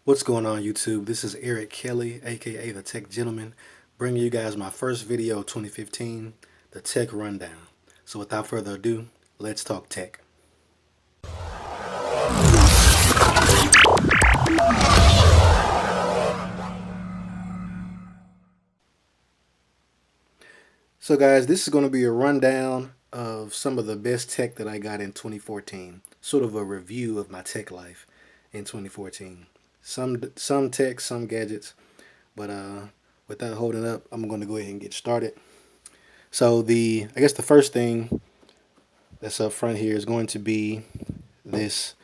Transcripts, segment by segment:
What's going on YouTube? This is Eric Kelly, aka the Tech Gentleman, bringing you guys my first video of 2015, the Tech Rundown. So without further ado, let's talk tech. So guys, this is going to be a rundown of some of the best tech that I got in 2014. Sort of a review of my tech life in 2014. Some tech, some gadgets, but without holding up, I'm going to go ahead and get started. So I guess the first thing that's up front here is going to be this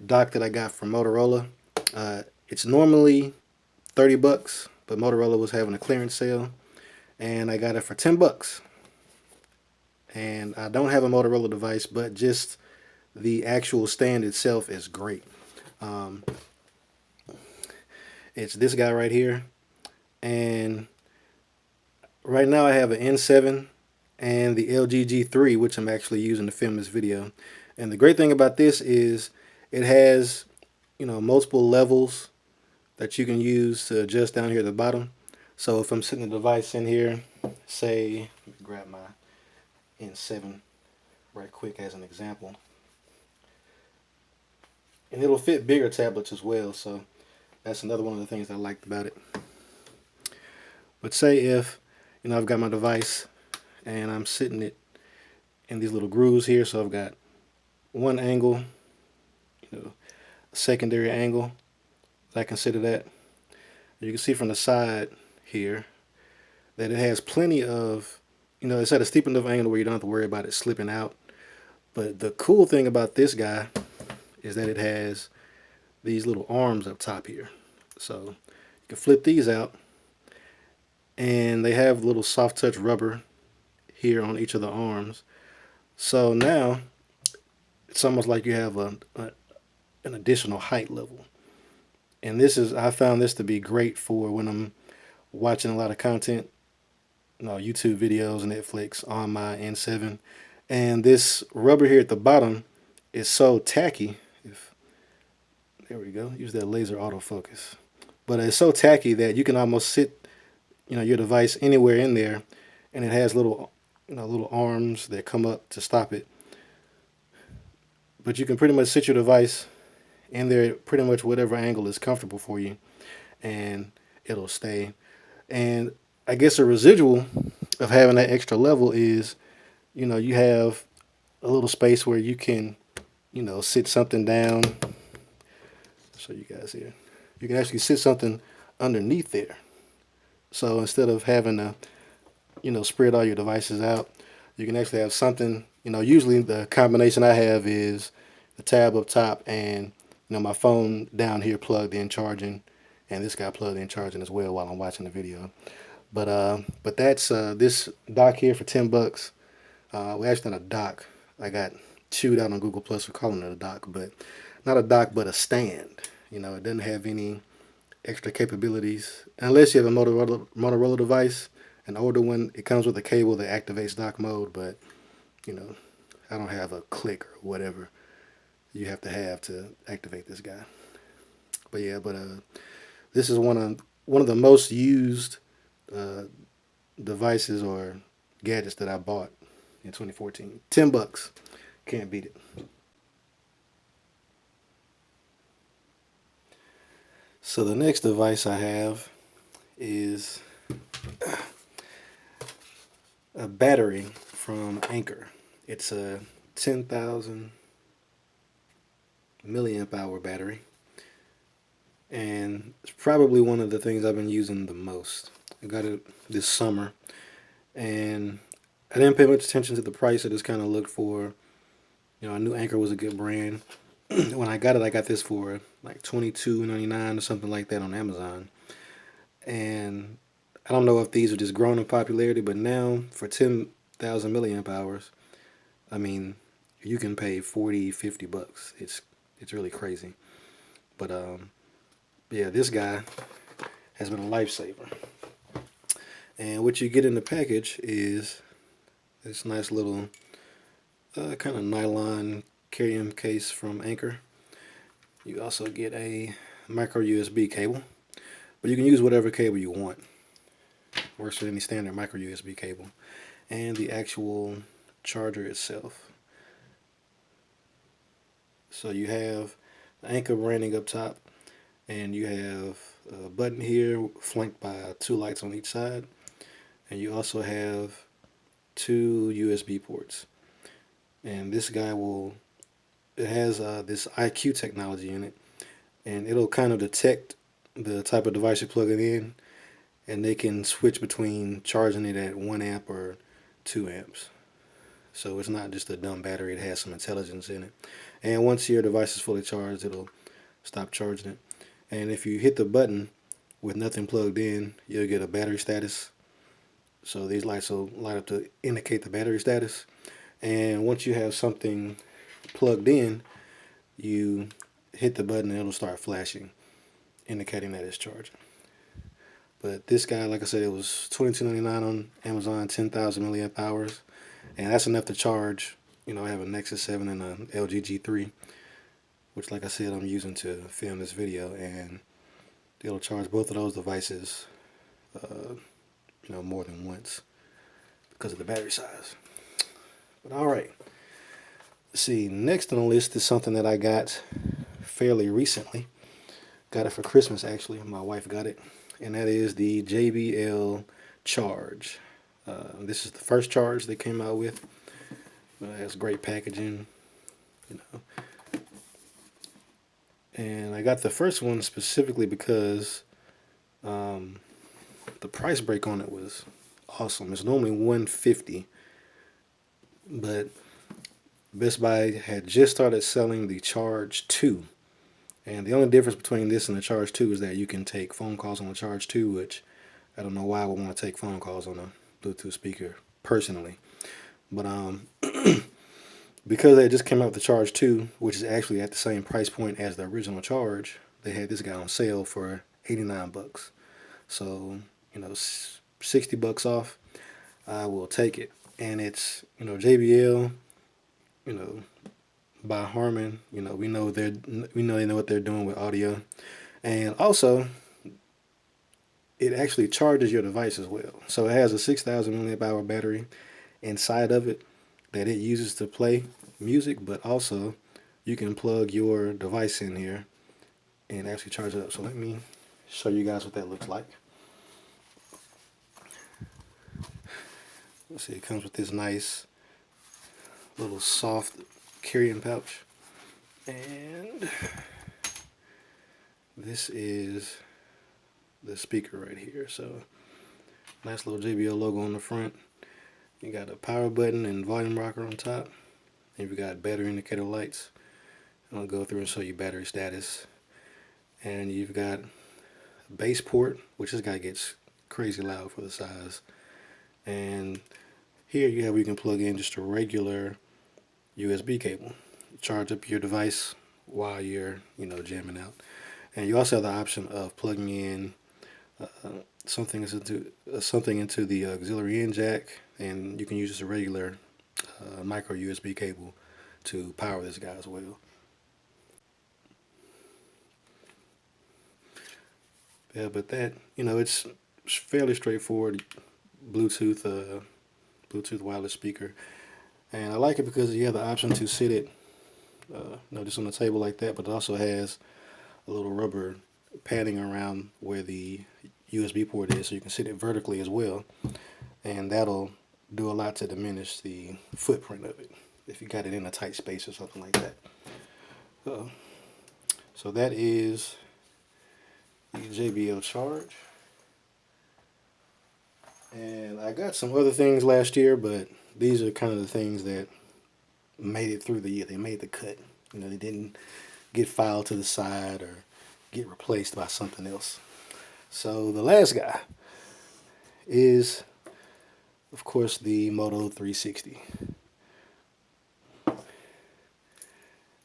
dock that I got from Motorola. It's normally 30 bucks, but Motorola was having a clearance sale and I got it for 10 bucks. And I don't have a Motorola device, but just the actual stand itself is great. It's this guy right here, and right now I have an N7 and the LG G3, which I'm actually using to film this video. And the great thing about this is it has, multiple levels that you can use to adjust down here at the bottom. So if I'm setting the device in here, say, let me grab my N7 right quick as an example. And it'll fit bigger tablets as well, so that's another one of the things I liked about it. But say if, I've got my device and I'm sitting it in these little grooves here, so I've got one angle, a secondary angle, I consider that. You can see from the side here that it has plenty of, it's at a steep enough angle where you don't have to worry about it slipping out. But the cool thing about this guy is that it has these little arms up top here. So you can flip these out, and they have little soft touch rubber here on each of the arms. So now it's almost like you have an additional height level. And I found this to be great for when I'm watching a lot of content, YouTube videos, Netflix on my N7. And this rubber here at the bottom is so tacky. There we go. Use that laser autofocus. But it's so tacky that you can almost sit, your device anywhere in there, and it has little arms that come up to stop it. But you can pretty much sit your device in there pretty much whatever angle is comfortable for you, and it'll stay. And I guess a residual of having that extra level is, you have a little space where you can, sit something down. I'll show you guys here. You can actually sit something underneath there. So instead of having to, spread all your devices out, you can actually have something, usually the combination I have is the tab up top and, my phone down here plugged in charging, and this guy plugged in charging as well while I'm watching the video. But that's this dock here for 10 bucks. Well, actually not a dock. I got chewed out on Google Plus for calling it a dock, but not a dock, but a stand. It doesn't have any extra capabilities unless you have a Motorola device. An older one, it comes with a cable that activates dock mode, but I don't have a click or whatever you have to activate this guy. But yeah, this is one of the most used devices or gadgets that I bought in 2014. 10 bucks. Can't beat it. So the next device I have is a battery from Anker. It's a 10,000 milliamp hour battery, and it's probably one of the things I've been using the most. I got it this summer, and I didn't pay much attention to the price. I just kind of looked for, I knew Anker was a good brand. When I got this for like $22.99 or something like that on Amazon. And I don't know if these are just growing in popularity, but now for 10,000 milliamp hours, I mean, you can pay 40, 50 bucks. It's really crazy. But yeah, this guy has been a lifesaver. And what you get in the package is this nice little kind of nylon carry-on case from Anker. You also get a micro USB cable, but you can use whatever cable you want. Works with any standard micro USB cable. And the actual charger itself. So you have the Anker branding up top, and you have a button here flanked by 2 lights on each side, and you also have 2 USB ports. And this guy it has this IQ technology in it, and it'll kind of detect the type of device you're plugging in, and they can switch between charging it at 1 amp or 2 amps. So it's not just a dumb battery, it has some intelligence in it. And once your device is fully charged, it'll stop charging it. And if you hit the button with nothing plugged in, you'll get a battery status. So these lights will light up to indicate the battery status. And once you have something plugged in, you hit the button and it'll start flashing, indicating that it's charging. But this guy, like I said, it was $22.99 on Amazon, 10,000 milliamp hours. And that's enough to charge. You know, I have a Nexus 7 and an LG G3, which, like I said, I'm using to film this video, and it'll charge both of those devices, you know, more than once because of the battery size. But all right, let's see. Next on the list is something that I got fairly recently. Got it for Christmas, actually. My wife got it, and that is the JBL Charge. This is the first charge they came out with. It has great packaging, you know. And I got the first one specifically because the price break on it was awesome. It's normally $150, but Best Buy had just started selling the Charge 2. And the only difference between this and the Charge 2 is that you can take phone calls on the Charge 2, which I don't know why I would want to take phone calls on a Bluetooth speaker personally. But because they just came out with the Charge 2, which is actually at the same price point as the original Charge, they had this guy on sale for 89 bucks. So, you know, 60 bucks off, I will take it. And it's, you know, JBL, you know, by Harman, you know, we know they know what they're doing with audio. And also, it actually charges your device as well. So it has a 6,000 milliamp hour battery inside of it that it uses to play music, but also you can plug your device in here and actually charge it up. So let me show you guys what that looks like. Let's see, it comes with this nice little soft carrying pouch, and this is the speaker right here. So nice little JBL logo on the front. You got a power button and volume rocker on top, and you've got battery indicator lights. I'll go through and show you battery status. And you've got a bass port, which this guy gets crazy loud for the size. And here you have where you can plug in just a regular USB cable, charge up your device while you're, you know, jamming out. And you also have the option of plugging in something into the auxiliary in jack, and you can use just a regular micro USB cable to power this guy as well. Yeah, but that, you know, it's fairly straightforward Bluetooth wireless speaker, and I like it because you have the option to sit it, you know, just on the table like that, but it also has a little rubber padding around where the USB port is, so you can sit it vertically as well, and that'll do a lot to diminish the footprint of it if you got it in a tight space or something like that. So that is the JBL Charge. And I got some other things last year, but these are kind of the things that made it through the year. They made the cut. You know, they didn't get filed to the side or get replaced by something else. So the last guy is, of course, the Moto 360.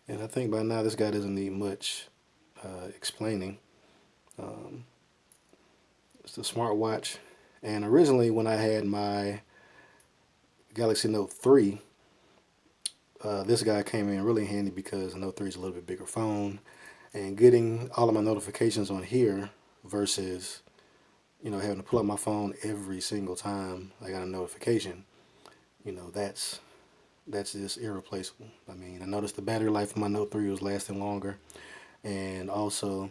And I think by now this guy doesn't need much explaining. It's a smartwatch, and originally when I had my Galaxy Note 3, this guy came in really handy because the Note 3 is a little bit bigger phone, And getting all of my notifications on here versus, you know, having to pull up my phone every single time I got a notification, you know, that's just irreplaceable. I mean, I noticed the battery life of my Note 3 was lasting longer, and also,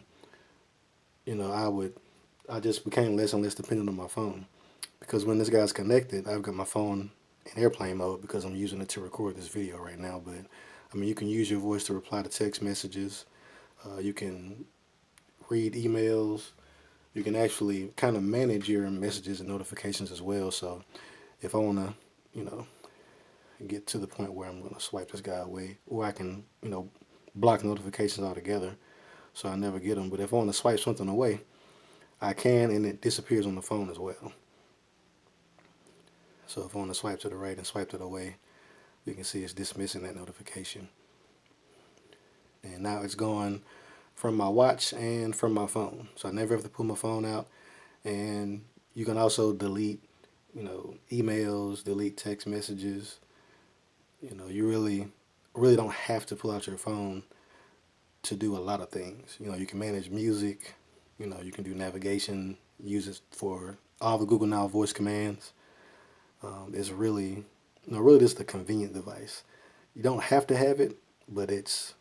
you know, I just became less and less dependent on my phone, because when this guy's connected, I've got my phone in airplane mode because I'm using it to record this video right now. But I mean, you can use your voice to reply to text messages. You can read emails. You can actually kind of manage your messages and notifications as well. So if I want to, you know, get to the point where I'm going to swipe this guy away, or I can, you know, block notifications altogether so I never get them. But if I want to swipe something away, I can, and it disappears on the phone as well. So if I want to swipe to the right and swipe to the way, you can see it's dismissing that notification. And now it's gone from my watch and from my phone. So I never have to pull my phone out. And you can also delete, you know, emails, delete text messages. You know, you really don't have to pull out your phone to do a lot of things. You know, you can manage music. You know, you can do navigation, use it for all the Google Now voice commands. It's really, you know, really just a convenient device. You don't have to have it, but it's,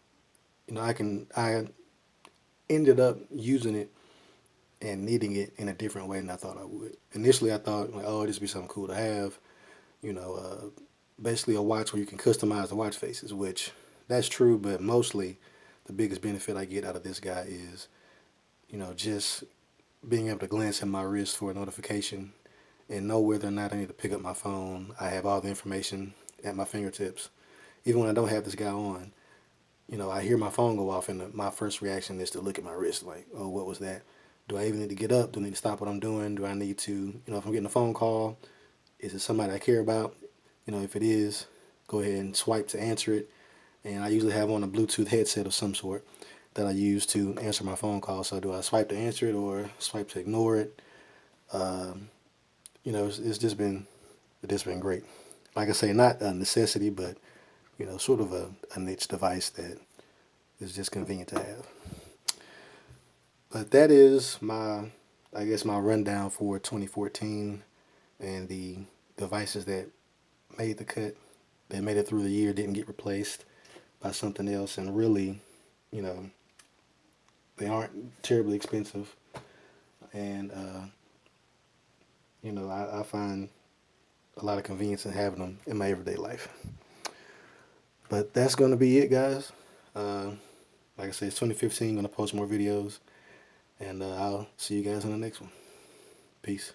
you know, I ended up using it and needing it in a different way than I thought I would. Initially, I thought, like, oh, this would be something cool to have, you know, basically a watch where you can customize the watch faces, which that's true, but mostly the biggest benefit I get out of this guy is, you know, just being able to glance at my wrist for a notification and know whether or not I need to pick up my phone. I have all the information at my fingertips. Even when I don't have this guy on, you know, I hear my phone go off, and my first reaction is to look at my wrist, like, oh, what was that? Do I even need to get up? Do I need to stop what I'm doing? Do I need to, you know, if I'm getting a phone call, is it somebody I care about? You know, if it is, go ahead and swipe to answer it. And I usually have on a Bluetooth headset of some sort that I use to answer my phone call. So do I swipe to answer it or swipe to ignore it? You know, it's just been great. Like I say, not a necessity, but, you know, sort of a niche device that is just convenient to have. But that is my, I guess, my rundown for 2014 and the devices that made the cut, that made it through the year, didn't get replaced by something else, and really, you know, they aren't terribly expensive, and you know, I find a lot of convenience in having them in my everyday life. But that's going to be it, guys. Uh, like I said, it's 2015. I'm going to post more videos, and I'll see you guys in the next one. Peace.